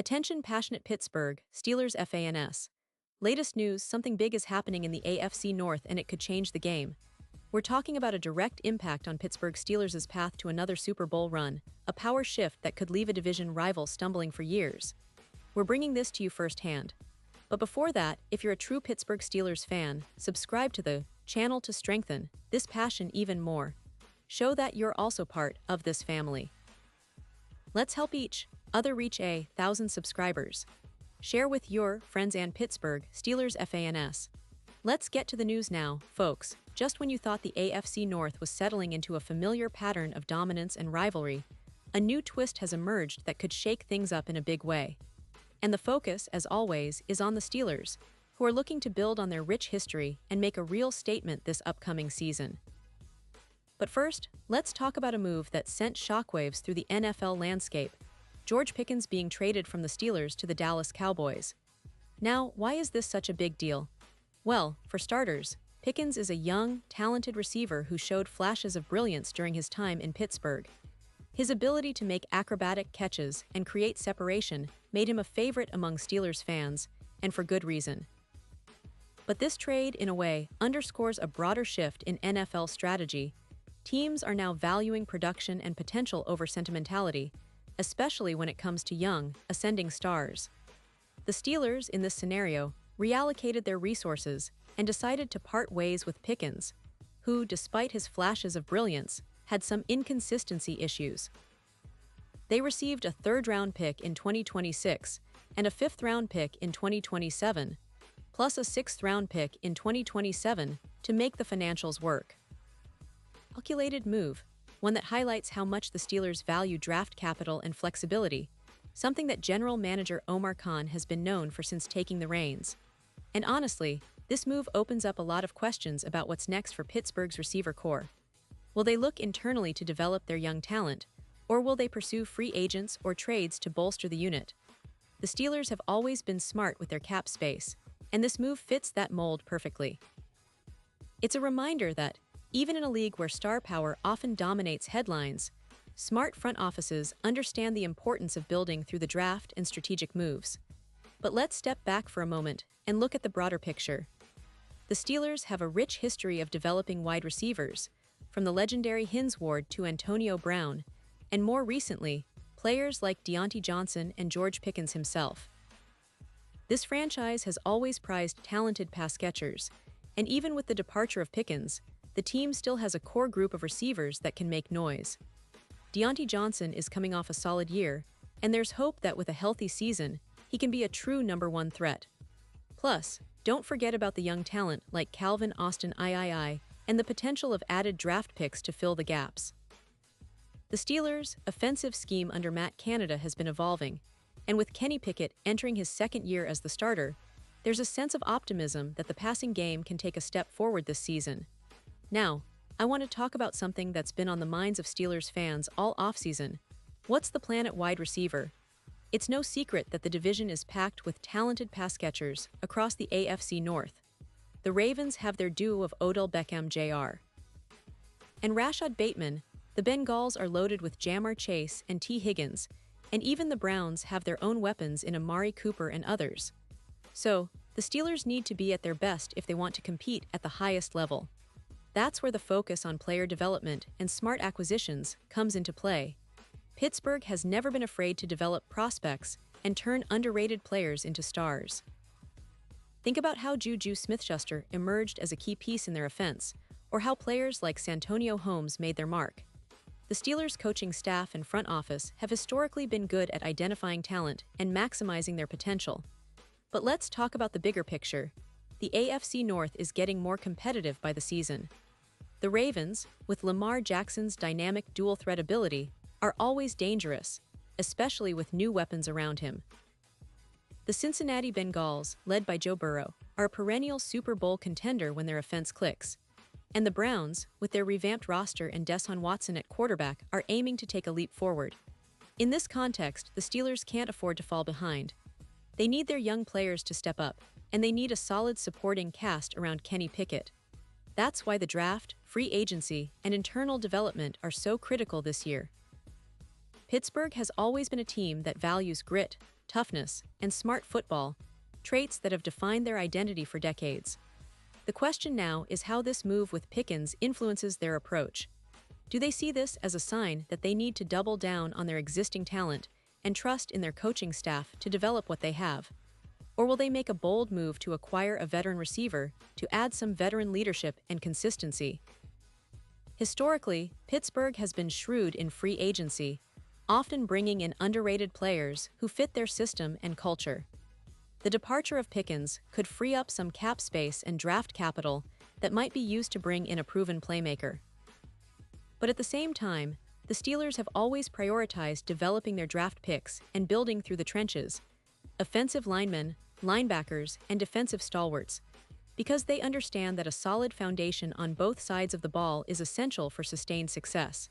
Attention passionate Pittsburgh Steelers fans. Latest news, something big is happening in the AFC North and it could change the game. We're talking about a direct impact on Pittsburgh Steelers' path to another Super Bowl run, a power shift that could leave a division rival stumbling for years. We're bringing this to you firsthand. But before that, if you're a true Pittsburgh Steelers fan, subscribe to the channel to strengthen this passion even more. Show that you're also part of this family. Let's help each other reach 1,000 subscribers. Share with your friends and Pittsburgh Steelers fans. Let's get to the news now, folks. Just when you thought the AFC North was settling into a familiar pattern of dominance and rivalry, a new twist has emerged that could shake things up in a big way. And the focus, as always, is on the Steelers, who are looking to build on their rich history and make a real statement this upcoming season. But first, let's talk about a move that sent shockwaves through the NFL landscape: George Pickens being traded from the Steelers to the Dallas Cowboys. Now, why is this such a big deal? Well, for starters, Pickens is a young, talented receiver who showed flashes of brilliance during his time in Pittsburgh. His ability to make acrobatic catches and create separation made him a favorite among Steelers fans, and for good reason. But this trade, in a way, underscores a broader shift in NFL strategy. Teams are now valuing production and potential over sentimentality, especially when it comes to young, ascending stars. The Steelers, in this scenario, reallocated their resources and decided to part ways with Pickens, who, despite his flashes of brilliance, had some inconsistency issues. They received a third-round pick in 2026 and a fifth-round pick in 2027, plus a sixth-round pick in 2027 to make the financials work. Calculated move, one that highlights how much the Steelers value draft capital and flexibility, something that General Manager Omar Khan has been known for since taking the reins. And honestly, this move opens up a lot of questions about what's next for Pittsburgh's receiver core. Will they look internally to develop their young talent, or will they pursue free agents or trades to bolster the unit? The Steelers have always been smart with their cap space, and this move fits that mold perfectly. It's a reminder that, even in a league where star power often dominates headlines, smart front offices understand the importance of building through the draft and strategic moves. But let's step back for a moment and look at the broader picture. The Steelers have a rich history of developing wide receivers, from the legendary Hines Ward to Antonio Brown, and more recently, players like Jameson and George Pickens himself. This franchise has always prized talented pass catchers, and even with the departure of Pickens, the team still has a core group of receivers that can make noise. Jameson is coming off a solid year, and there's hope that with a healthy season, he can be a true #1 threat. Plus, don't forget about the young talent like Calvin Austin III and the potential of added draft picks to fill the gaps. The Steelers' offensive scheme under Matt Canada has been evolving, and with Kenny Pickett entering his second year as the starter, there's a sense of optimism that the passing game can take a step forward this season. Now, I want to talk about something that's been on the minds of Steelers fans all offseason. What's the plan at wide receiver? It's no secret that the division is packed with talented pass catchers across the AFC North. The Ravens have their duo of Odell Beckham Jr. and Rashad Bateman. The Bengals are loaded with Jamar Chase and T. Higgins, and even the Browns have their own weapons in Amari Cooper and others. So, the Steelers need to be at their best if they want to compete at the highest level. That's where the focus on player development and smart acquisitions comes into play. Pittsburgh has never been afraid to develop prospects and turn underrated players into stars. Think about how Juju Smith-Schuster emerged as a key piece in their offense, or how players like Santonio Holmes made their mark. The Steelers' coaching staff and front office have historically been good at identifying talent and maximizing their potential. But let's talk about the bigger picture. The AFC North is getting more competitive by the season. The Ravens, with Lamar Jackson's dynamic dual-threat ability, are always dangerous, especially with new weapons around him. The Cincinnati Bengals, led by Joe Burrow, are a perennial Super Bowl contender when their offense clicks. And the Browns, with their revamped roster and Deshaun Watson at quarterback, are aiming to take a leap forward. In this context, the Steelers can't afford to fall behind. They need their young players to step up, and they need a solid supporting cast around Kenny Pickett. That's why the draft, free agency, and internal development are so critical this year. Pittsburgh has always been a team that values grit, toughness, and smart football, traits that have defined their identity for decades. The question now is how this move with Pickens influences their approach. Do they see this as a sign that they need to double down on their existing talent and trust in their coaching staff to develop what they have? Or will they make a bold move to acquire a veteran receiver to add some veteran leadership and consistency? Historically, Pittsburgh has been shrewd in free agency, often bringing in underrated players who fit their system and culture. The departure of Pickens could free up some cap space and draft capital that might be used to bring in a proven playmaker. But at the same time, the Steelers have always prioritized developing their draft picks and building through the trenches, offensive linemen, linebackers, and defensive stalwarts, because they understand that a solid foundation on both sides of the ball is essential for sustained success.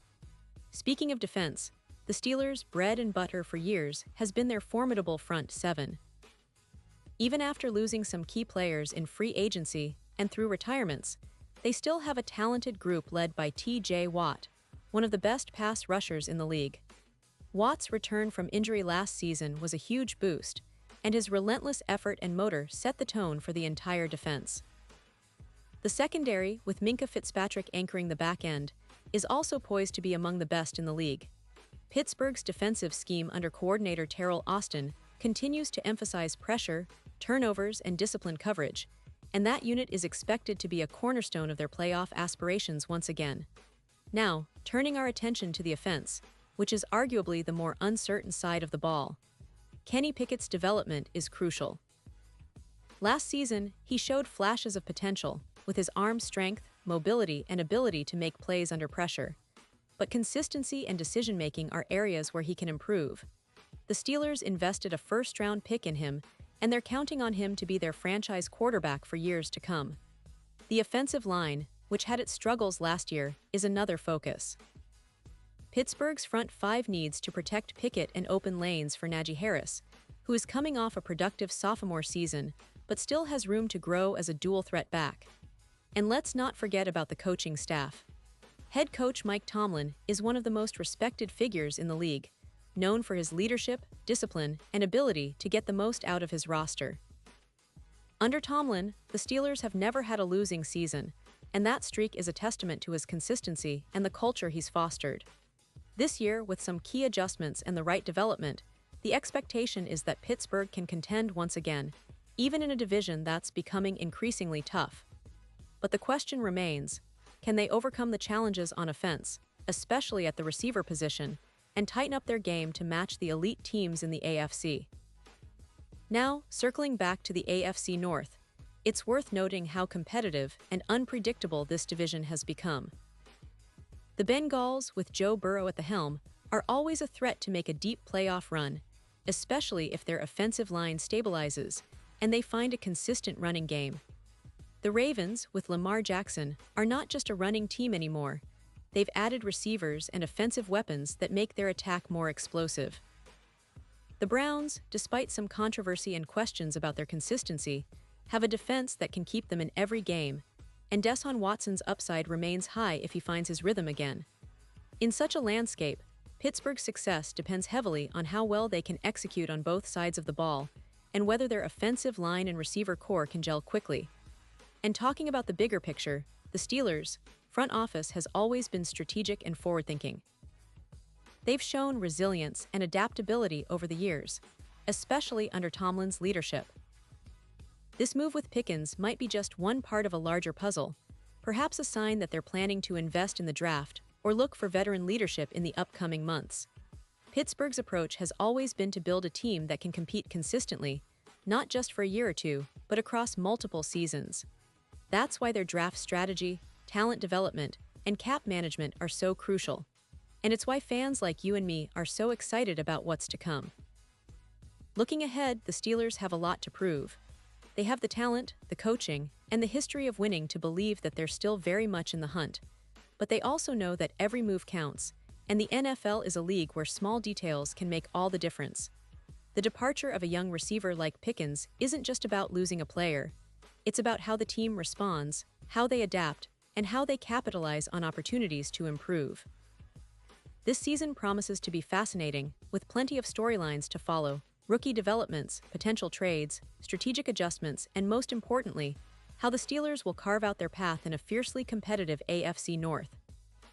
Speaking of defense, the Steelers' bread and butter for years has been their formidable front seven. Even after losing some key players in free agency and through retirements, they still have a talented group led by T.J. Watt, one of the best pass rushers in the league. Watt's return from injury last season was a huge boost, and his relentless effort and motor set the tone for the entire defense. The secondary, with Minkah Fitzpatrick anchoring the back end, is also poised to be among the best in the league. Pittsburgh's defensive scheme under coordinator Terrell Austin continues to emphasize pressure, turnovers, and disciplined coverage, and that unit is expected to be a cornerstone of their playoff aspirations once again. Now, turning our attention to the offense, which is arguably the more uncertain side of the ball. Kenny Pickett's development is crucial. Last season, he showed flashes of potential, with his arm strength, mobility, and ability to make plays under pressure. But consistency and decision-making are areas where he can improve. The Steelers invested a first-round pick in him, and they're counting on him to be their franchise quarterback for years to come. The offensive line, which had its struggles last year, is another focus. Pittsburgh's front five needs to protect Pickett and open lanes for Najee Harris, who is coming off a productive sophomore season, but still has room to grow as a dual-threat back. And let's not forget about the coaching staff. Head coach Mike Tomlin is one of the most respected figures in the league, known for his leadership, discipline, and ability to get the most out of his roster. Under Tomlin, the Steelers have never had a losing season, and that streak is a testament to his consistency and the culture he's fostered. This year, with some key adjustments and the right development, the expectation is that Pittsburgh can contend once again, even in a division that's becoming increasingly tough. But the question remains, can they overcome the challenges on offense, especially at the receiver position, and tighten up their game to match the elite teams in the AFC? Now, circling back to the AFC North, it's worth noting how competitive and unpredictable this division has become. The Bengals, with Joe Burrow at the helm, are always a threat to make a deep playoff run, especially if their offensive line stabilizes and they find a consistent running game. The Ravens, with Lamar Jackson, are not just a running team anymore. They've added receivers and offensive weapons that make their attack more explosive. The Browns, despite some controversy and questions about their consistency, have a defense that can keep them in every game, and Deshaun Watson's upside remains high if he finds his rhythm again. In such a landscape, Pittsburgh's success depends heavily on how well they can execute on both sides of the ball, and whether their offensive line and receiver core can gel quickly. And talking about the bigger picture, the Steelers' front office has always been strategic and forward-thinking. They've shown resilience and adaptability over the years, especially under Tomlin's leadership. This move with Pickens might be just one part of a larger puzzle, perhaps a sign that they're planning to invest in the draft or look for veteran leadership in the upcoming months. Pittsburgh's approach has always been to build a team that can compete consistently, not just for a year or two, but across multiple seasons. That's why their draft strategy, talent development, and cap management are so crucial. And it's why fans like you and me are so excited about what's to come. Looking ahead, the Steelers have a lot to prove. They have the talent, the coaching, and the history of winning to believe that they're still very much in the hunt. But they also know that every move counts, and the NFL is a league where small details can make all the difference. The departure of a young receiver like Pickens isn't just about losing a player. It's about how the team responds, how they adapt, and how they capitalize on opportunities to improve. This season promises to be fascinating, with plenty of storylines to follow. rookie developments, potential trades, strategic adjustments, and most importantly, how the Steelers will carve out their path in a fiercely competitive AFC North.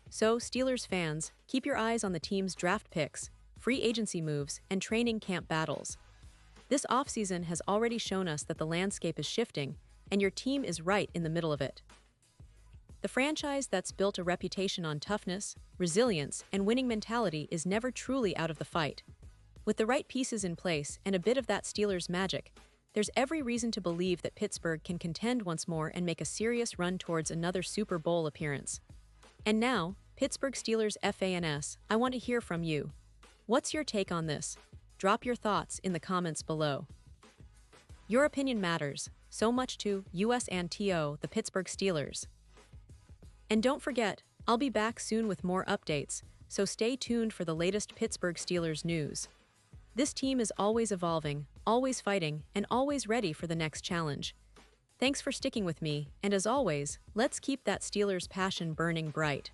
So, Steelers fans, keep your eyes on the team's draft picks, free agency moves, and training camp battles. This offseason has already shown us that the landscape is shifting, and your team is right in the middle of it. The franchise that's built a reputation on toughness, resilience, and winning mentality is never truly out of the fight. With the right pieces in place and a bit of that Steelers magic, there's every reason to believe that Pittsburgh can contend once more and make a serious run towards another Super Bowl appearance. And now, Pittsburgh Steelers fans, I want to hear from you. What's your take on this? Drop your thoughts in the comments below. Your opinion matters so much to us and to the Pittsburgh Steelers. And don't forget, I'll be back soon with more updates, so stay tuned for the latest Pittsburgh Steelers news. This team is always evolving, always fighting, and always ready for the next challenge. Thanks for sticking with me, and as always, let's keep that Steelers passion burning bright.